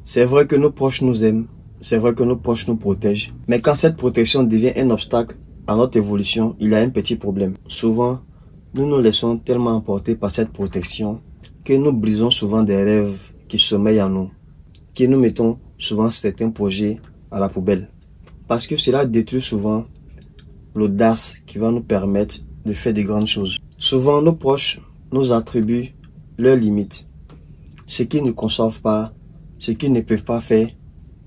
C'est vrai que nos proches nous aiment, c'est vrai que nos proches nous protègent, mais quand cette protection devient un obstacle à notre évolution, il y a un petit problème. Souvent, nous nous laissons tellement emporter par cette protection que nous brisons souvent des rêves qui sommeillent en nous, que nous mettons souvent certains projets à la poubelle. Parce que cela détruit souvent l'audace qui va nous permettre de faire de grandes choses. Souvent, nos proches nous attribuent leurs limites, ce qu'ils ne conçoivent pas, ce qu'ils ne peuvent pas faire.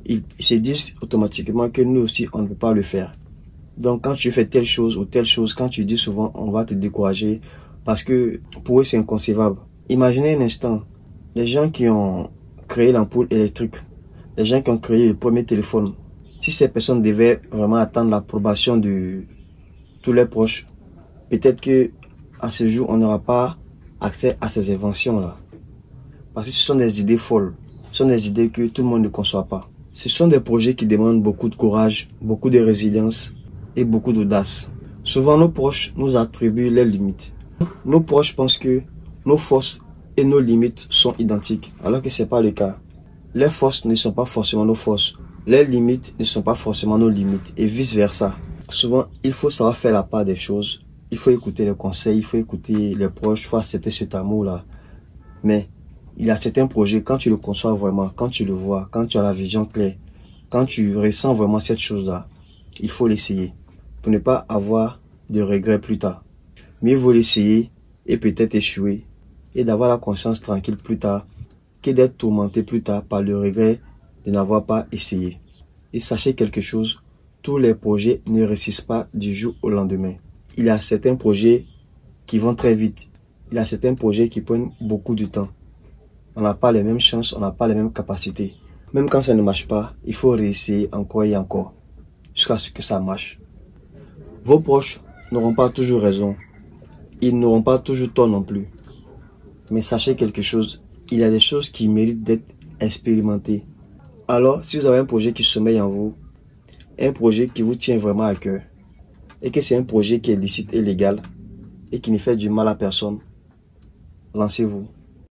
Ils se disent automatiquement que nous aussi, on ne peut pas le faire. Donc, quand tu fais telle chose ou telle chose, quand tu dis souvent, on va te décourager parce que pour eux, c'est inconcevable. Imaginez un instant, les gens qui ont créé l'ampoule électrique, les gens qui ont créé le premier téléphone, si ces personnes devaient vraiment attendre l'approbation de tous leurs proches, peut-être que à ce jour, on n'aura pas accès à ces inventions-là. Parce que ce sont des idées folles, ce sont des idées que tout le monde ne conçoit pas. Ce sont des projets qui demandent beaucoup de courage, beaucoup de résilience et beaucoup d'audace. Souvent, nos proches nous attribuent les limites. Nos proches pensent que nos forces et nos limites sont identiques, alors que ce n'est pas le cas. Les forces ne sont pas forcément nos forces. Les limites ne sont pas forcément nos limites et vice-versa. Souvent, il faut savoir faire la part des choses. Il faut écouter les conseils, il faut écouter les proches, il faut accepter cet amour-là. Mais il y a certains projets, quand tu le conçois vraiment, quand tu le vois, quand tu as la vision claire, quand tu ressens vraiment cette chose-là, il faut l'essayer pour ne pas avoir de regrets plus tard. Mieux vaut l'essayer et peut-être échouer et d'avoir la conscience tranquille plus tard que d'être tourmenté plus tard par le regret de n'avoir pas essayé. Et sachez quelque chose, tous les projets ne réussissent pas du jour au lendemain. Il y a certains projets qui vont très vite. Il y a certains projets qui prennent beaucoup de temps. On n'a pas les mêmes chances, on n'a pas les mêmes capacités. Même quand ça ne marche pas, il faut réessayer encore et encore, jusqu'à ce que ça marche. Vos proches n'auront pas toujours raison. Ils n'auront pas toujours tort non plus. Mais sachez quelque chose, il y a des choses qui méritent d'être expérimentées. Alors, si vous avez un projet qui sommeille en vous, un projet qui vous tient vraiment à cœur, et que c'est un projet qui est licite et légal, et qui ne fait du mal à personne, lancez-vous.